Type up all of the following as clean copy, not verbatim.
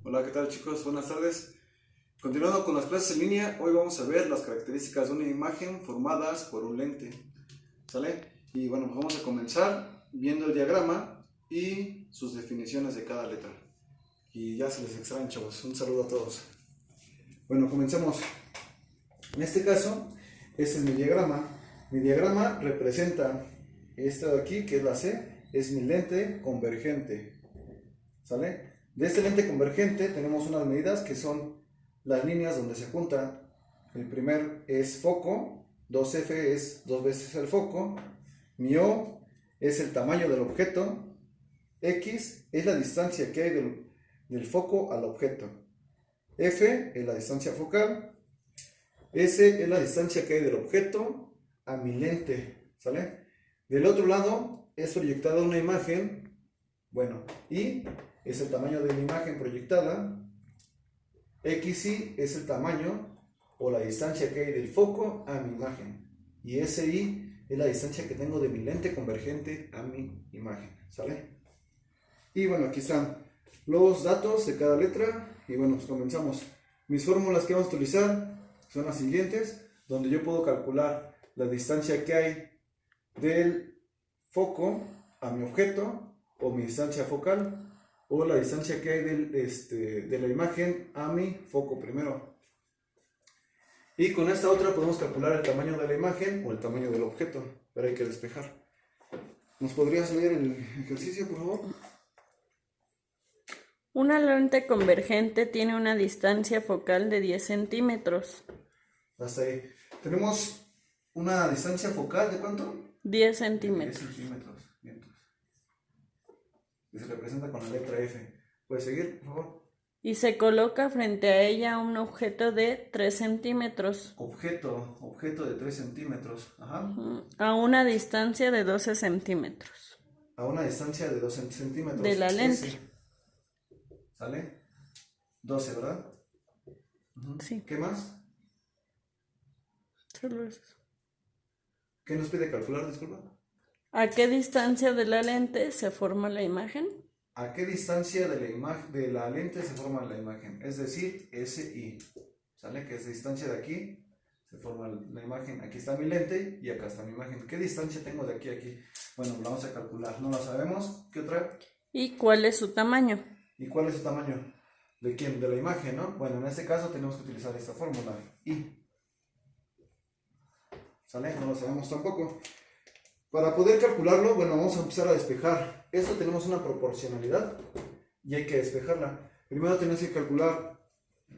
Hola, ¿qué tal chicos? Buenas tardes. Continuando con las clases en línea, hoy vamos a ver las características de una imagen formadas por un lente. ¿Sale? Y bueno, pues vamos a comenzar viendo el diagrama y sus definiciones de cada letra. Y ya se les extraña, chavos. Un saludo a todos. Bueno, comencemos. En este caso, este es mi diagrama. Mi diagrama representa esta de aquí, que es la C, es mi lente convergente. ¿Sale? De este lente convergente tenemos unas medidas que son las líneas donde se juntan. El primer es foco, 2F es 2 veces el foco, mi O es el tamaño del objeto, X es la distancia que hay del foco al objeto, F es la distancia focal, S es la distancia que hay del objeto a mi lente, ¿sale? Del otro lado es proyectada una imagen, bueno, Y es el tamaño de la imagen proyectada, XY es el tamaño o la distancia que hay del foco a mi imagen, y SY es la distancia que tengo de mi lente convergente a mi imagen, ¿sale? Y bueno, aquí están los datos de cada letra, y bueno, pues comenzamos. Mis fórmulas que vamos a utilizar son las siguientes, donde yo puedo calcular la distancia que hay del foco a mi objeto, o mi distancia focal, o la distancia que hay de la imagen a mi foco primero. Y con esta otra podemos calcular el tamaño de la imagen o el tamaño del objeto, pero hay que despejar. ¿Nos podrías leer el ejercicio, por favor? Una lente convergente tiene una distancia focal de 10 centímetros. Hasta ahí. Tenemos una distancia focal de ¿cuánto? 10 centímetros. 10 centímetros. Y se representa con la letra F. ¿Puedes seguir, por favor? Y se coloca frente a ella un objeto de 3 centímetros. Objeto de 3 centímetros. Ajá. A una distancia de 12 centímetros. A una distancia de 12 centímetros. De la lente. S. ¿Sale? 12, ¿verdad? Sí. ¿Qué más? Solo eso. ¿Qué nos pide calcular, disculpa? ¿A qué distancia de la lente se forma la imagen? ¿A qué distancia de la lente se forma la imagen? Es decir, SI. ¿Sale? Que es distancia de aquí, se forma la imagen. Aquí está mi lente y acá está mi imagen. ¿Qué distancia tengo de aquí a aquí? Bueno, la vamos a calcular. No la sabemos. ¿Qué otra? ¿Y cuál es su tamaño? ¿Y cuál es su tamaño? ¿De quién? De la imagen, ¿no? Bueno, en este caso tenemos que utilizar esta fórmula. I. ¿Sale? No lo sabemos tampoco. Para poder calcularlo, bueno, vamos a empezar a despejar. Esto tenemos una proporcionalidad y hay que despejarla. Primero tenemos que calcular,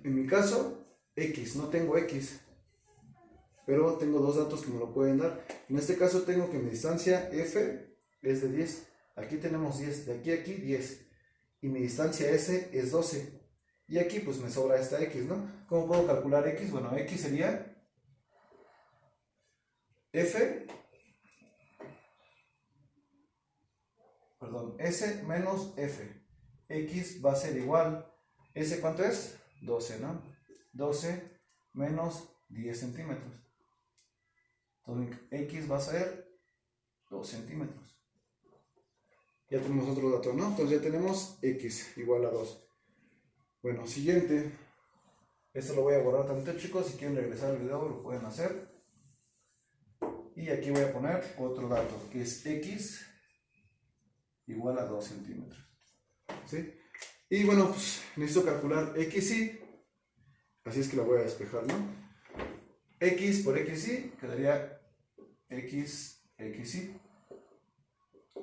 en mi caso, X. No tengo X, pero tengo dos datos que me lo pueden dar. En este caso tengo que mi distancia F es de 10. Aquí tenemos 10, de aquí a aquí 10. Y mi distancia S es 12. Y aquí pues me sobra esta X, ¿no? ¿Cómo puedo calcular X? Bueno, X sería S menos F. X va a ser igual. ¿S cuánto es? 12, ¿no? 12 menos 10 centímetros. Entonces X va a ser 2 centímetros. Ya tenemos otro dato, ¿no? Entonces ya tenemos X igual a 2. Bueno, siguiente. Esto lo voy a borrar tantito, chicos. Si quieren regresar al video lo pueden hacer. Y aquí voy a poner otro dato, que es X igual a 2 centímetros. ¿Sí? Y bueno, pues necesito calcular XY. Así es que la voy a despejar, ¿no? X por XY quedaría XY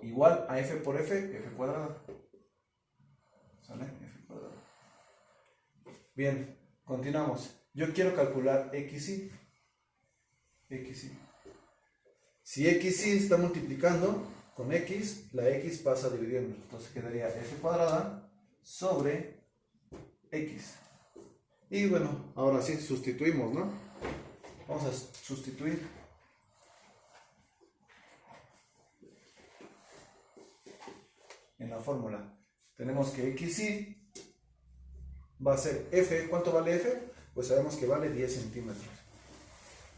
igual a F por F cuadrada. ¿Sale? F cuadrada. Bien, continuamos. Yo quiero calcular XY. Si XY está multiplicando con X, la X pasa dividiendo. Entonces quedaría F cuadrada sobre X. Y bueno, ahora sí, sustituimos, ¿no? Vamos a sustituir. En la fórmula tenemos que XY va a ser F. ¿Cuánto vale F? Pues sabemos que vale 10 centímetros.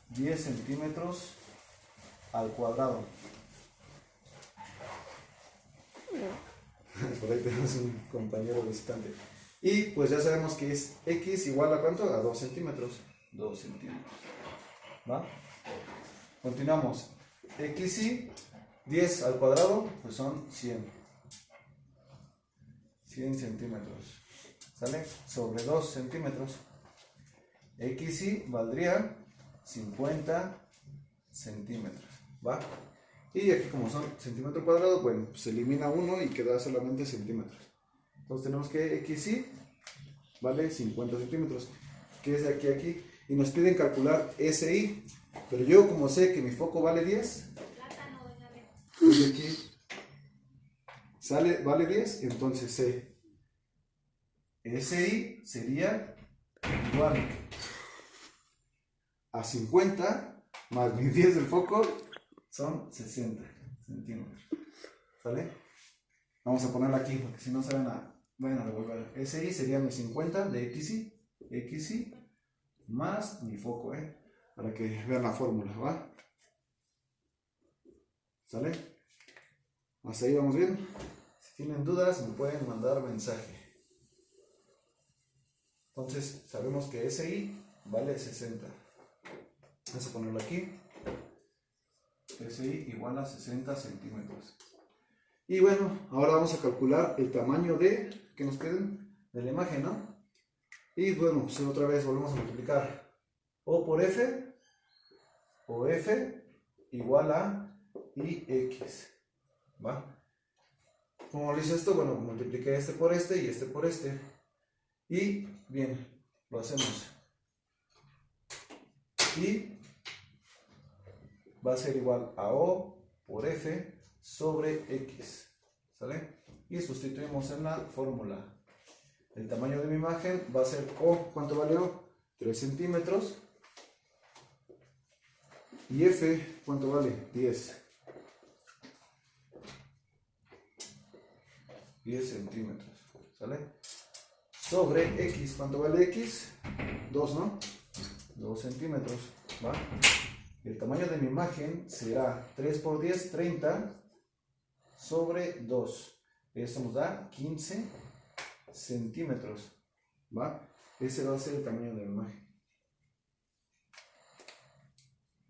10 centímetros al cuadrado. Por ahí tenemos un compañero visitante. Y pues ya sabemos que es X igual a ¿cuánto? A 2 centímetros. 2 centímetros. ¿Va? Continuamos. XY, 10 al cuadrado, pues son 100. 100 centímetros. ¿Sale? Sobre 2 centímetros. XY valdría 50 centímetros. ¿Va? Y aquí como son centímetro cuadrado, bueno, pues se elimina uno y queda solamente centímetros. Entonces tenemos que XY vale 50 centímetros, que es de aquí a aquí. Y nos piden calcular SI, pero yo como sé que mi foco vale 10, y aquí vale 10, entonces SI sería igual a 50 más mis 10 del foco son 60 centímetros. ¿Sale? Vamos a ponerla aquí porque si no se van a revolver. SI sería mi 50 de XY más mi foco, para que vean la fórmula, ¿va? ¿Sale? Hasta ahí vamos bien. Si tienen dudas me pueden mandar mensaje. Entonces sabemos que SI vale 60. Vamos a ponerlo aquí. SI igual a 60 centímetros. Y bueno, ahora vamos a calcular el tamaño que nos piden de la imagen, ¿no? Y bueno, pues otra vez volvemos a multiplicar O por F, o F igual a IX, ¿va? ¿Cómo lo hice esto? Bueno, multipliqué este por este y este por este. Y bien, lo hacemos. Y va a ser igual a O por F sobre X, ¿sale? Y sustituimos en la fórmula. El tamaño de mi imagen va a ser O, ¿cuánto vale O? 3 centímetros. Y F, ¿cuánto vale? 10. 10 centímetros, ¿sale? Sobre X, ¿cuánto vale X? 2, ¿no? 2 centímetros, ¿va? El tamaño de mi imagen será 3 por 10, 30 sobre 2. Esto nos da 15 centímetros, ¿va? Ese va a ser el tamaño de la imagen.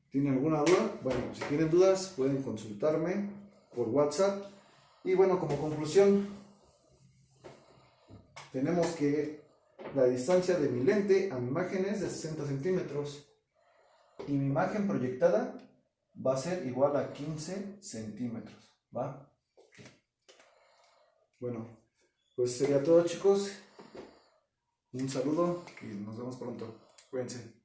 ¿Tienen alguna duda? Bueno, si tienen dudas pueden consultarme por WhatsApp. Y bueno, como conclusión, tenemos que la distancia de mi lente a mi imagen es de 60 centímetros y mi imagen proyectada va a ser igual a 15 centímetros, ¿va? Bueno, pues sería todo, chicos. Un saludo y nos vemos pronto. Cuídense.